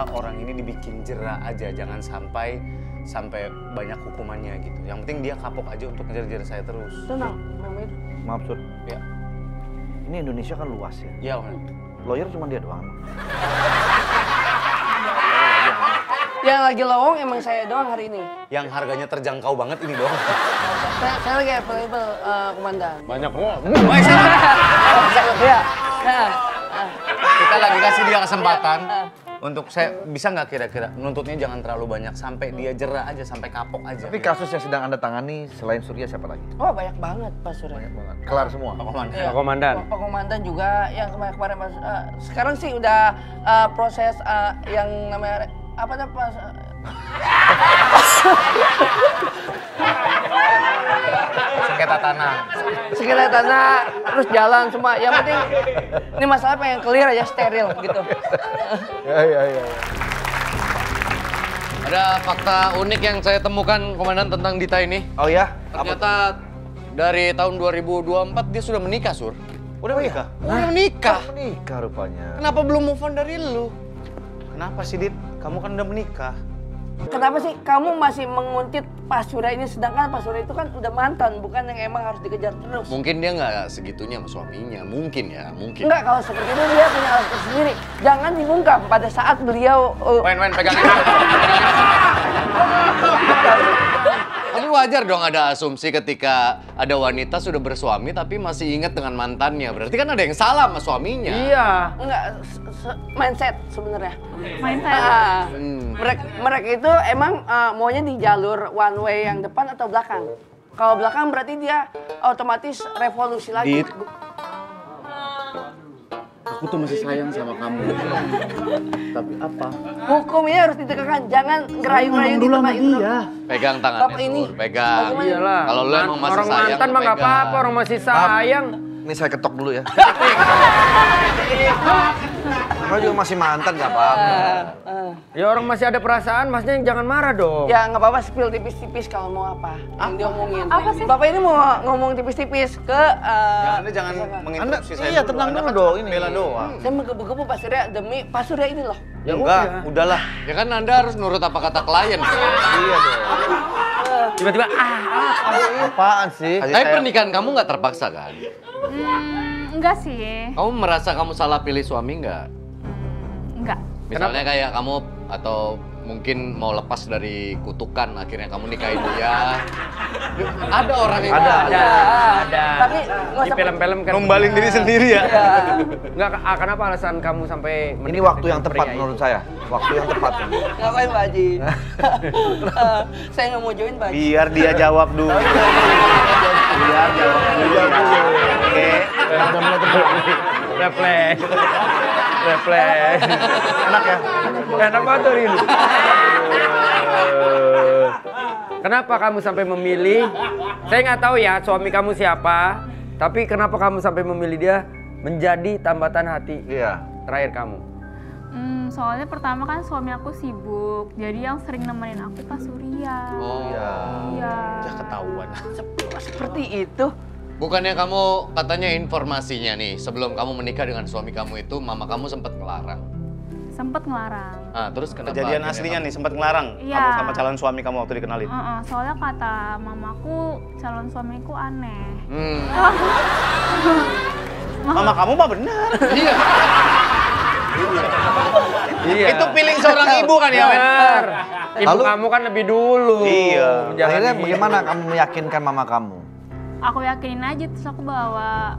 kita orang ini dibikin jera aja, jangan sampai banyak hukumannya gitu. Yang penting dia kapok aja untuk ngejar-ngejar saya terus. Tenang, Mehmet. Maaf, Sur. Ya. Ini Indonesia kan luas ya. Iya, Om. Lawyer cuma dia doang. Yang lagi lowong emang saya doang hari ini. Yang harganya terjangkau banget ini doang. Saya lagi available, Komandan. Banyak kok. Ya. Kita lagi kasih dia kesempatan untuk saya bisa nggak kira-kira menuntutnya jangan terlalu banyak sampai dia jera aja, sampai kapok aja. Tapi kasus yang sedang Anda tangani selain Surya siapa lagi? Oh banyak banget Pak Surya. Banyak banget. Kelar semua? Pak Komandan. Iya. Pak Komandan. Pak Komandan juga yang kemarin Mas. Sekarang sih udah proses yang namanya apa namanya Pak? Sengketa tanah. Sengketa tanah terus jalan semua. Yang penting ini masalah pengen clear aja, steril gitu. Ya. Ada fakta unik yang saya temukan, Komandan, tentang Dita ini. Oh ya? Ternyata dari tahun 2024 dia sudah menikah, Sur. Udah menikah? Udah menikah. Menikah rupanya. Kenapa belum move on dari lu? Kenapa sih, Dit? Kamu kan udah menikah. Kenapa sih kamu masih menguntit Pak Surya ini sedangkan Pak Surya itu kan udah mantan, bukan yang emang harus dikejar terus? Mungkin dia nggak segitunya sama suaminya, mungkin ya, mungkin. Enggak, kalau seperti itu dia punya alasan sendiri. Jangan dibungkam pada saat beliau... Wen, pegangin. Tapi wajar dong ada asumsi ketika ada wanita sudah bersuami tapi masih ingat dengan mantannya. Berarti kan ada yang salah sama suaminya. Iya. Enggak, mindset sebenarnya. Mindset. Mereka itu emang maunya di jalur one way yang depan atau belakang. Kalau belakang berarti dia otomatis revolusi lagi. Dit. Aku tuh masih sayang sama kamu. Tapi apa? Hukumnya harus ditegakkan, jangan ngerayu-ngerayu di tempat itu. Pegang tangannya, Bapak ini. Sur. Pegang. Iyalah. Kalau lu emang masih Orang sayang, mantan mah nggak pegang. apa-apa, orang masih sayang. Ini saya ketok dulu ya. Kalau juga masih mantan nggak apa-apa. Ya orang masih ada perasaan, masnya jangan marah dong. Ya nggak apa-apa, spill tipis-tipis kalau mau apa. Yang diomongin. Apa sih? Bapak ini mau ngomong tipis-tipis ke... Anda jangan menginterupsi saya. Iya, tenang dulu dong ini. Bela doang. Saya menggebu-gebu Pak Surya demi Pak Surya ini loh. Ya Enggak, udah. udahlah. Ya kan Anda harus nurut apa kata klien. Iya dong. Tiba-tiba Apaan sih? Tapi pernikahan kamu nggak terpaksa kan? Enggak sih. Kamu merasa kamu salah pilih suami nggak? Enggak. Misalnya kayak kamu atau mungkin mau lepas dari kutukan akhirnya kamu nikahin dia. Ada orang yang Ada. Tapi nggak Di usah film-film kan. Numbalin diri sendiri ya. Enggak, kenapa alasan kamu sampai Ini menikah waktu dengan yang tepat pria menurut itu? saya. Waktu yang tepat. ngapain Pak Haji? Saya nggak mau join Pak Haji. Biar dia jawab dulu. Biar jawab dulu. Oke. Refleks. Refleks. Enak ya? Enak banget tuh ini. Kenapa kamu sampai memilih? Saya nggak tahu ya suami kamu siapa, tapi kenapa kamu sampai memilih dia menjadi tambatan hati Iya. terakhir kamu? Soalnya pertama kan suami aku sibuk, jadi yang sering nemenin aku Pak Surya. Oh Iya. Iya. Ya ketahuan. Seperti itu. Bukannya kamu katanya informasinya nih, sebelum kamu menikah dengan suami kamu itu, mama kamu sempat ngelarang. Sempet ngelarang. Nah, terus kenapa? Kejadian akhirnya aslinya kamu- nih sempat ngelarang Iya. kamu sama calon suami kamu waktu dikenalin. Soalnya kata mamaku calon suamiku aneh. Mama kamu mah benar. Iya. Iya. Itu feeling seorang ibu kan ya, Men? Benar. Ibu Lalu- kamu kan lebih dulu. Iya. menjalani Akhirnya hidup. bagaimana kamu meyakinkan mama kamu? Aku yakinin aja terus aku bawa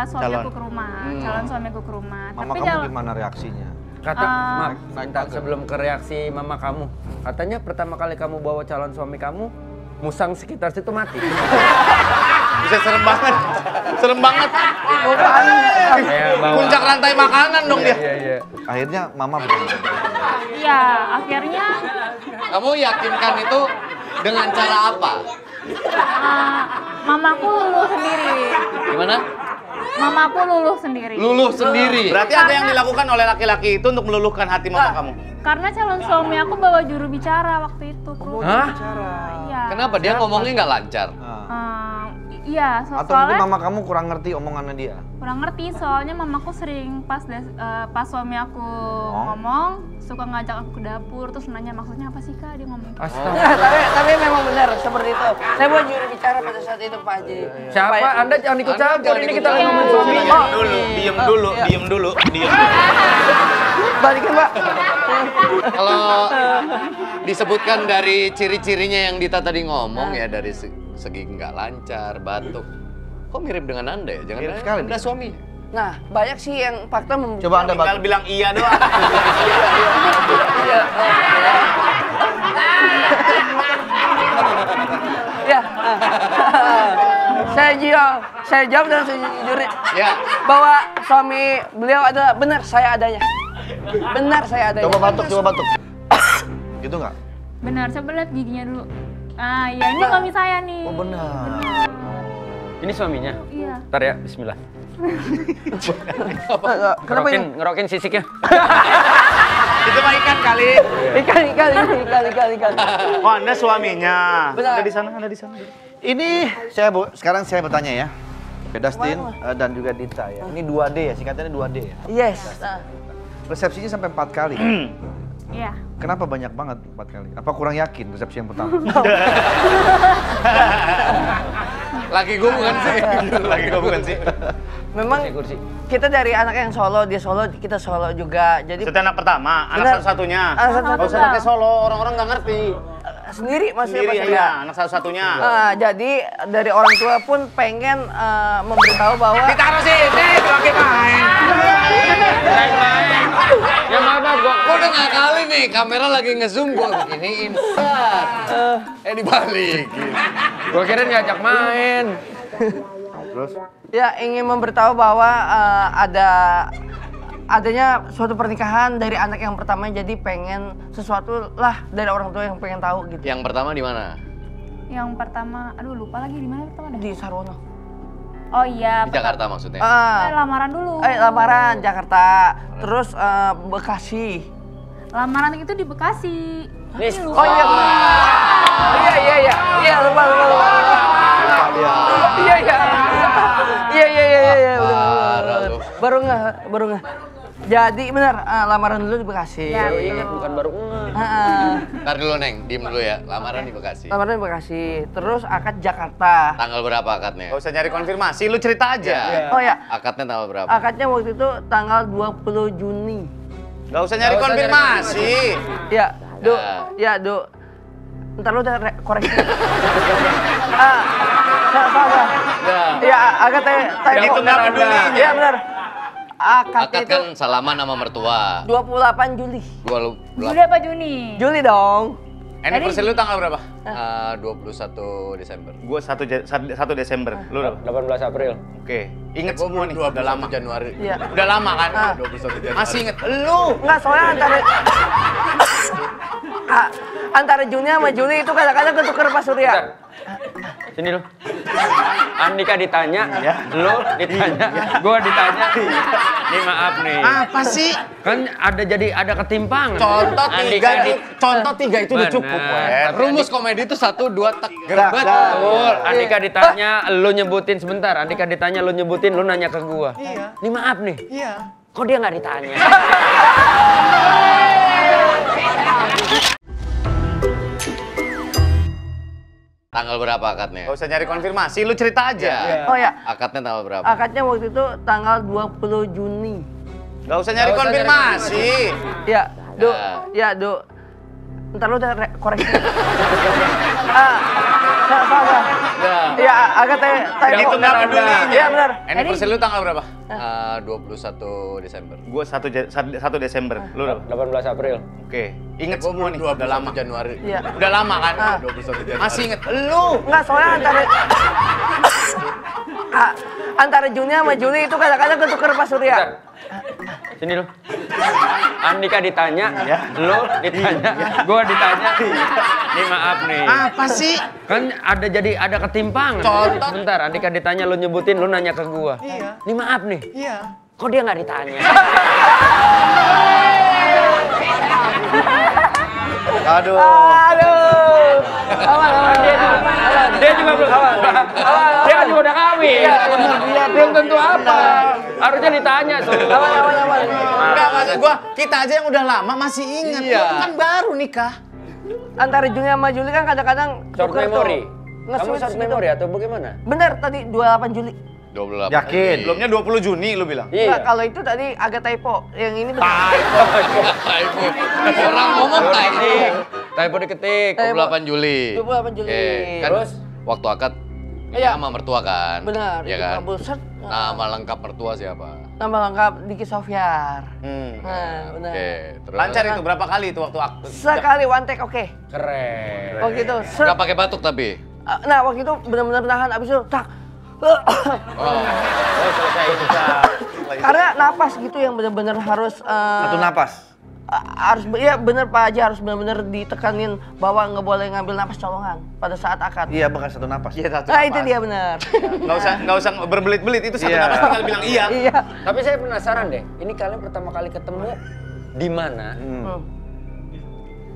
suami Calon. aku ke rumah, calon suamiku ke rumah. Mama Tapi kamu gimana reaksinya? Kata, Ah. maaf, sebelum ke reaksi mama kamu, katanya pertama kali kamu bawa calon suami kamu, musang sekitar situ mati. Bisa serem banget. Serem banget. Kayak bawa- Puncak rantai makanan dong dia. Iya. Akhirnya mama bagaimana? Iya, akhirnya Kamu yakinkan itu dengan cara apa? mamaku luluh sendiri. Gimana? Mamaku luluh sendiri. Luluh sendiri. Berarti ada yang dilakukan oleh laki-laki itu untuk meluluhkan hati mama kamu. Karena calon suami aku bawa juru bicara waktu itu. Hah? Iya. Kenapa dia ngomongnya nggak lancar? Nah, Eh, Iya, Atau mungkin soalnya mama kamu kurang ngerti omongannya dia? kurang ngerti, soalnya mamaku sering pas suami aku ngomong, suka ngajak aku ke dapur, terus nanya maksudnya apa sih Kak, dia ngomong gitu. Astaga. Tapi memang benar seperti itu. Saya buat juru bicara pada saat itu Pak Haji. Siapa? Anda jangan ikut Anda campur, jangan ini ikut kita lagi campur. ngomongin suaminya. Diem dulu, diem dulu. Balikin Pak. Kalau disebutkan dari ciri-cirinya yang Dita tadi ngomong ya, dari segi nggak lancar, batuk. Kok mirip dengan Anda ya? Jangan Mirip sekali Anda nih. suaminya. Nah, banyak sih yang fakta membuktikan. Coba Anda Tinggal bantu. bilang iya doang. Ya. Saya jawab dengan sejujurnya Ya. bahwa suami beliau adalah benar saya adanya. Benar saya adanya. Coba batuk, coba batuk. Gitu nggak? Benar, coba lihat giginya dulu. Ah, iya ini suami saya nih. Oh benar. Ini suaminya. Iya. Ntar ya, bismillah. Kenapa ini? Ngerokin sisiknya. Itu mah ikan kali. Ikan. Oh, Anda suaminya. Benar. Ada di sana. Ini sekarang saya bertanya ya. Ke Dustin dan juga Dita ya. Ini 2D ya, singkatannya 2D ya. Yes. Nah. Resepsinya sampai 4 kali. Iya. Kenapa banyak banget 4 kali? Apa kurang yakin resepsi yang pertama? Lagi gue bukan sih. Lagi kok bukan sih? Memang Kursi. kita dari anak yang Solo, dia Solo, kita Solo juga. Jadi Itu anak pertama, anak Benar. satu-satunya. Anak satu-satunya. Nggak usah pakai Solo, orang-orang nggak ngerti. sendiri maksudnya Sendiri Pak ya, Surya. anak satu-satunya. Jadi dari orang tua pun pengen memberitahu bahwa Ditaruh sini, pakai main. Ya maaf, gua Udah nggak kali nih, kamera lagi ngezoom gue beginiin. Dibalikin. kira ngajak main. Terus? ya ingin memberitahu bahwa adanya suatu pernikahan dari anak yang pertama, jadi pengen sesuatu lah dari orang tua yang pengen tahu gitu. Yang pertama di mana? Yang pertama, aduh lupa lagi di mana pertama deh. Di Sarwono. Oh iya. Di Jakarta maksudnya. Lamaran dulu. Lamaran Jakarta, terus Bekasi. Lamaran itu di Bekasi. Tapi lupa. Oh iya benar. Iya lupa. Iya. Parah lu. Baru nggak. Jadi benar lamaran dulu di Bekasi. Ya, Ingat bukan baru ngeh. Ntar dulu Neng, diem dulu ya. Lamaran di Bekasi. Lamaran di Bekasi, terus akad Jakarta. Tanggal berapa akadnya? Gak usah nyari konfirmasi, lu cerita aja. Ya. Oh ya, Akadnya tanggal berapa? akadnya waktu itu tanggal 20 Juni. Gak usah nyari konfirmasi. Ya, Do. Ntar lu udah koreksi. Salah. Ya, akadnya Itu nggak peduli. Iya benar. Akadnya Akad itu kan salaman sama mertua. 28 Juli. Juli apa Juni? Juli dong. Anniversary lu tanggal berapa? 21 Desember. Gue 1 Desember. Lu berapa? 18 April. Oke. Ingat semua nih, udah lama. Januari. Iya. Udah lama kan? 21 Januari. Masih inget? Lu! Enggak, soalnya antara Juni sama Juli itu kadang-kadang ketuker Pak Surya. Bentar. Sini lu. Andika ditanya, lu ditanya, gua ditanya. Nih maaf nih. Apa sih? Kan ada ketimpangan. Contoh tiga itu udah Benar. cukup, Wen. Rumus komedi itu 1, 2, tek. Gerbet. Betul. Andika ditanya, lu nyebutin sebentar. Andika ditanya, lu nyebutin, lu nanya ke gua. Iya. Nih maaf nih. Iya. Kok dia nggak ditanya? Tanggal berapa akadnya? Gak usah nyari konfirmasi, lu cerita aja. Ya. Oh ya, Akadnya tanggal berapa? akadnya waktu itu tanggal 20 Juni. Gak usah nyari konfirmasi. Ya, Do. Ntar lu udah koreksi. Salah. Ya, akadnya Itu nggak peduli. Iya benar. Anniversary lu tanggal berapa? 21 Desember. Gue 1 Desember. Lu berapa? 18 April. Oke. Ingat semua nih, udah lama. Januari. Iya. Udah lama kan? 21 Januari. Masih inget? Lu! Enggak, soalnya antara Juni sama Juli itu kadang-kadang ketuker Pak Surya. Bentar. Sini lu. Andika ditanya, lu ditanya, gua ditanya. Nih maaf nih. Apa sih? Kan ada ketimpangan. Contoh. Bentar, Andika ditanya, lu nyebutin, lu nanya ke gua. Iya. Nih maaf nih. Iya. Kok dia nggak ditanya? Aduh. Aduh. Aman. Dia juga belum dia kan juga udah kawin. Belum tentu apa. Harusnya ditanya so. Aman. Enggak, maksud gua, kita aja yang udah lama masih ingat. Iya. Lu kan baru nikah. Antara Juni sama Juli kan kadang-kadang Short tuker tuh. memory. Kamu Nge-switch short gitu. memory atau bagaimana? Bener tadi 28 Juli. 28. Yakin? Sebelumnya 20 Juni lu bilang. Enggak, Iya. kalau itu tadi agak typo. Yang ini benar. Typo. Orang ngomong typo. Typo diketik. 28 Juli. 28 Juli. Oke, kan Terus? waktu akad Iya. sama mertua kan? Benar. Iya kan? Buset. Nama lengkap mertua siapa? Nama lengkap Diki Sofyar. Hmm. Nah, benar. Oke, terus Lancar itu berapa kali itu waktu akad? Sekali one take oke. Keren. Waktu itu. nggak pakai batuk tapi. Nah, waktu itu benar-benar nahan abis itu tak. Karena napas gitu yang benar-benar harus Satu napas. harus ya bener Pak Haji, harus benar-benar ditekanin bahwa nggak boleh ngambil napas colongan pada saat akad. Iya, bukan satu napas. Iya, satu Nah, napas. itu dia benar. Nggak usah berbelit-belit, itu satu Iya. napas tinggal bilang iya. Iya. Tapi saya penasaran deh, ini kalian pertama kali ketemu di mana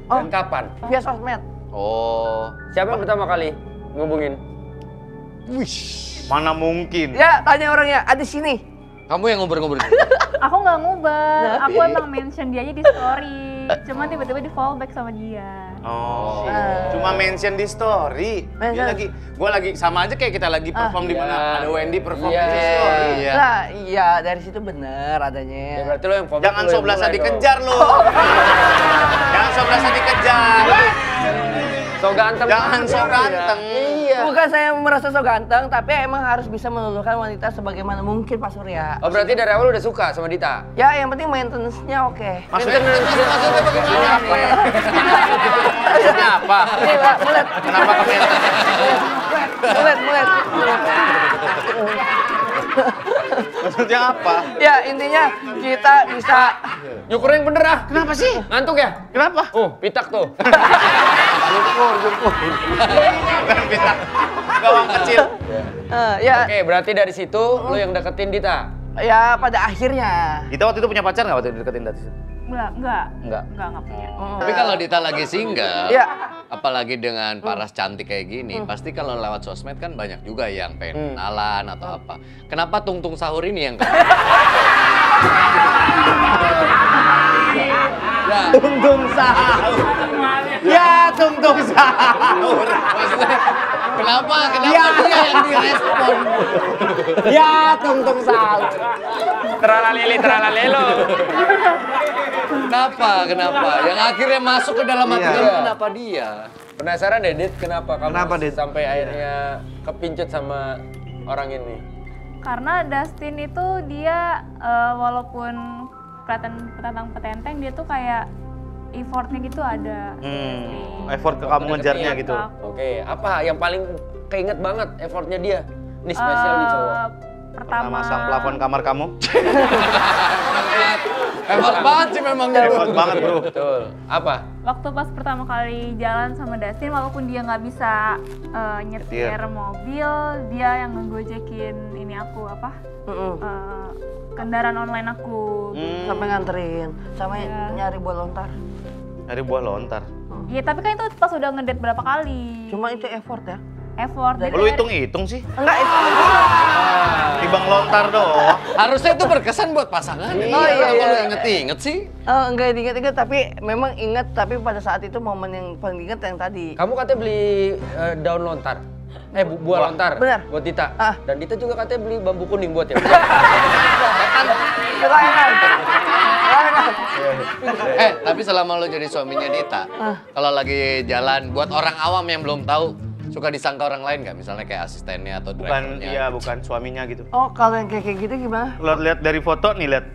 dan kapan? Via sosmed. Oh, Siapa yang pertama kali ngubungin? Mana mungkin? Ya, tanya orangnya, ada sini. kamu yang ngubur-ngubur. Aku nggak ngubah, aku emang mention dia aja di story. Cuman tiba-tiba di fallback sama dia. Oh, cuma mention di story. Dia Mention. lagi, gua lagi sama aja kayak kita lagi perform di mana ada Wendy perform Iya. di story. Iya. Nah, iya dari situ bener Ya adanya. berarti lo yang follow. Jangan lo yang soblasa mulai dikejar lu. Jangan soblasa dikejar. dong. So ganteng. Jangan so ganteng. Iya. Bukan saya merasa so ganteng, tapi emang harus bisa meluluhkan wanita sebagaimana mungkin Pak Surya. Oh berarti dari awal udah suka sama Dita? Ya, yang penting maintenance-nya oke. Maksudnya apa? Maksudnya apa? Ini Pak, mulet. Kenapa komentar? Mulet. Maksudnya apa? Ya, intinya kita bisa Nyukur yang bener ah. Kenapa sih? Ngantuk ya? Kenapa? Oh, pitak tuh. Bukan kita. Gawang kecil. ya Oke, berarti dari situ lo yang deketin Dita. ya pada akhirnya. Kita waktu itu punya pacar nggak waktu itu deketin dari situ? Enggak punya. Tapi kalau Dita lagi single, Ya. apalagi dengan paras cantik kayak gini, pasti kalau lewat sosmed kan banyak juga yang pengen kenalan atau apa. Kenapa Tung Sahur ini yang Tung sahur. Ya, tung sahur. Maksudnya, kenapa dia yang direspon? Ya, tung sahur. Teralalelo. Kenapa? Yang akhirnya masuk ke dalam hati Iya. kamu kenapa dia? Penasaran deh, Dit, kenapa kamu Kenapa, Dit? sampai akhirnya kepincut sama orang ini? Karena Dustin itu dia walaupun kelihatan petentang-petenteng, dia tuh kayak effortnya gitu ada. Effort ke kamu ngejarnya gitu. Oke, apa yang paling keinget banget effortnya dia? Ini spesial nih cowok. Pertama Masang plafon kamar kamu. Hebat banget sih memang gitu. Hebat banget, bro. Betul. Apa? waktu pas pertama kali jalan sama Dustin, walaupun dia nggak bisa nyetir mobil, dia yang ngegojekin ini aku apa? Kendaraan online aku. Sampai nganterin, sama Iya. nyari buah lontar. Dari buah lontar. Iya, tapi kan itu pas udah ngedate berapa kali. Cuma itu effort ya. Effort. Jadi Lu hitung-hitung sih. Enggak itu. Timbang lontar doang. Harusnya itu berkesan buat pasangan. Oh, iya. Kenapa lu inget-inget sih? Enggak diinget-inget, tapi memang inget, tapi pada saat itu momen yang paling diinget yang tadi. Kamu katanya beli daun lontar. Buah lontar. Benar. Buat Dita. Ah. Dan Dita juga katanya beli bambu kuning buat ya. Silakan. Tapi selama lu jadi suaminya Dita, kalau lagi jalan, buat orang awam yang belum tahu, suka disangka orang lain nggak? Misalnya kayak asistennya atau Bukan, drivernya. iya bukan suaminya gitu. Oh, kalau yang kayak gitu gimana? Lihat dari foto nih, lihat.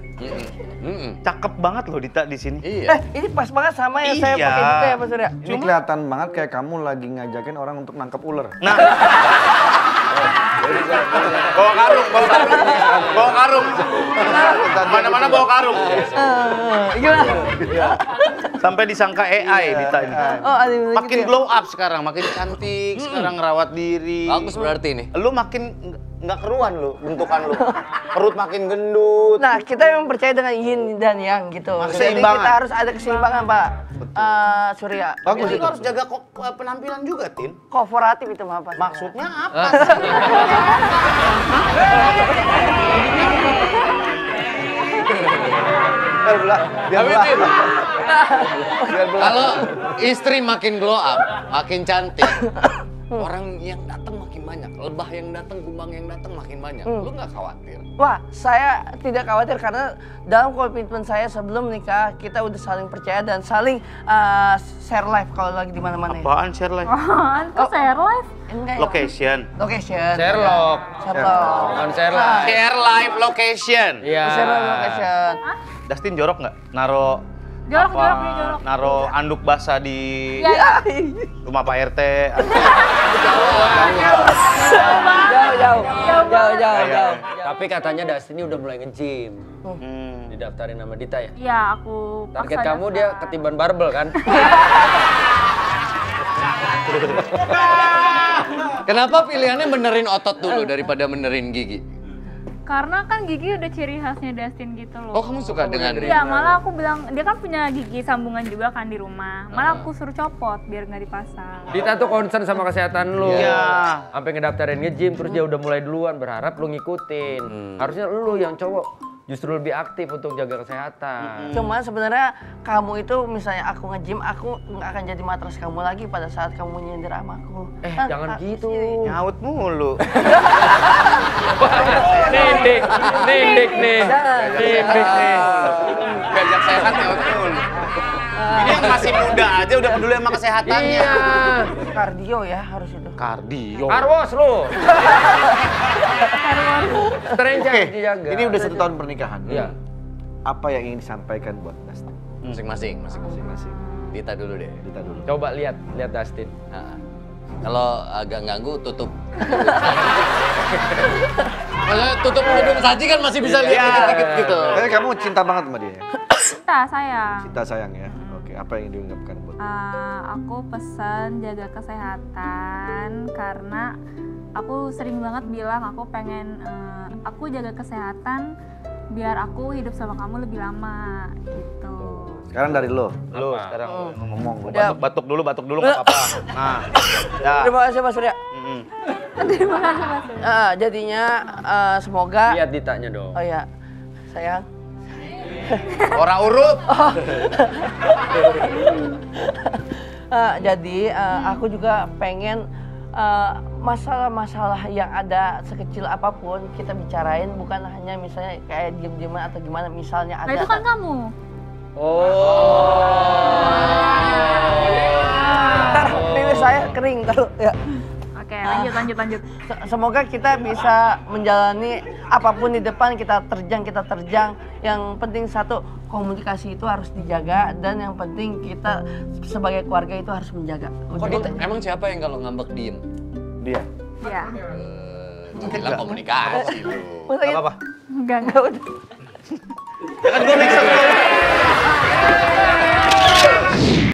Mm-mm. Cakep banget loh Dita di sini. Iya. Ini pas banget sama yang saya Iya. pakai juga ya Pak Surya. Ini kelihatan banget kayak kamu lagi ngajakin orang untuk nangkep ular. Nah. Bawa karung. Mana-mana bawa karung. Gimana? Sampai disangka AI Dita ini. Oh, ada yang Makin gitu ya? glow up sekarang, makin cantik, sekarang ngerawat diri. Bagus berarti nih. Lu makin nggak keruan lu, bentukan lu. Perut makin gendut. Nah, kita memang percaya dengan yin dan yang gitu. Jadi Keseimbangan. kita harus ada keseimbangan, Pak Surya. Bagus itu harus jaga penampilan juga, Tin. Kooperatif itu mah, Pak. Maksudnya apa sih? Biar belah. Kalau istri makin glow up, makin cantik, orang yang datang makin banyak, lebah yang datang, kumbang yang datang makin banyak. Lu nggak khawatir? Wah, saya tidak khawatir karena dalam komitmen saya sebelum nikah kita udah saling percaya dan saling share life kalau lagi di mana-mana. Ya. Apaan share live? Kok share live? Enggak, ya. Location. Location. Sherlock. Sherlock. Bukan Sherlock. Share live location. Iya. Share location. Dustin jorok nggak? Naro Jorok, apa, jorok, dia jorok. Naro anduk basah di Ya, rumah Pak RT. Jauh. Tapi katanya Dustin ini udah mulai nge-gym. Didaftarin sama Dita ya? Iya, aku Target paksa kamu dia daftar. ketiban barbel kan? Kenapa pilihannya benerin otot dulu daripada benerin gigi? Karena kan gigi udah ciri khasnya Dustin gitu loh. Oh, kamu suka dengan Iya, malah aku bilang, dia kan punya gigi sambungan juga kan di rumah. Malah aku suruh copot biar nggak dipasang. Dita tuh concern sama kesehatan lu. Iya. Sampai ngedaftarin nge-gym terus dia udah mulai duluan berharap lu ngikutin. Harusnya lu yang cowok justru lebih aktif untuk jaga kesehatan. Cuman sebenarnya kamu itu misalnya aku nge-gym, aku nggak akan jadi matras kamu lagi pada saat kamu nyindir sama aku. Jangan gitu. Nyaut mulu. Nindik nih. Nindik nih. Gajak sehat nyaut mulu. Ini yang masih muda aja udah peduli sama kesehatannya. Iya. Kardio ya harus itu. Kardio. Arwos lu. Strength Oke, dijaga. ini udah 1 tahun pernikahan. Iya. Apa yang ingin disampaikan buat Dustin? masing-masing. Masing-masing. Dita dulu deh. Dita dulu. Coba lihat Dustin. Nah, kalau agak ganggu tutup. Kalau tutup hidung saji kan masih bisa lihat dikit-dikit gitu. Tapi kamu cinta banget sama dia ya? Cinta sayang. Cinta sayang ya? Oke, apa yang diungkapkan buat Aku pesan jaga kesehatan karena aku sering banget bilang aku pengen aku jaga kesehatan biar aku hidup sama kamu lebih lama gitu. Sekarang dari lo. Lu sekarang ngomong. Udah. Batuk dulu nggak apa-apa. Nah, ya. Terima kasih Mas Surya. Terima kasih Mas. Jadinya semoga. Lihat Ditanya dong. Oh ya, sayang. Orang urut. Jadi aku juga pengen masalah-masalah yang ada sekecil apapun kita bicarain, bukan hanya misalnya kayak diem-dieman atau gimana, misalnya ada. Nah itu kan kamu. Ntar lilis saya kering taruh ya. Oke, lanjut. Semoga kita bisa menjalani apapun di depan, kita terjang. Yang penting satu, komunikasi itu harus dijaga, dan yang penting kita sebagai keluarga itu harus menjaga. Kok Dita, emang siapa yang kalau ngambek diem? dia? Ya. Bilang komunikasi lu. Masa gitu? Apa-apa. Enggak. Udah. Ya kan gue make sense.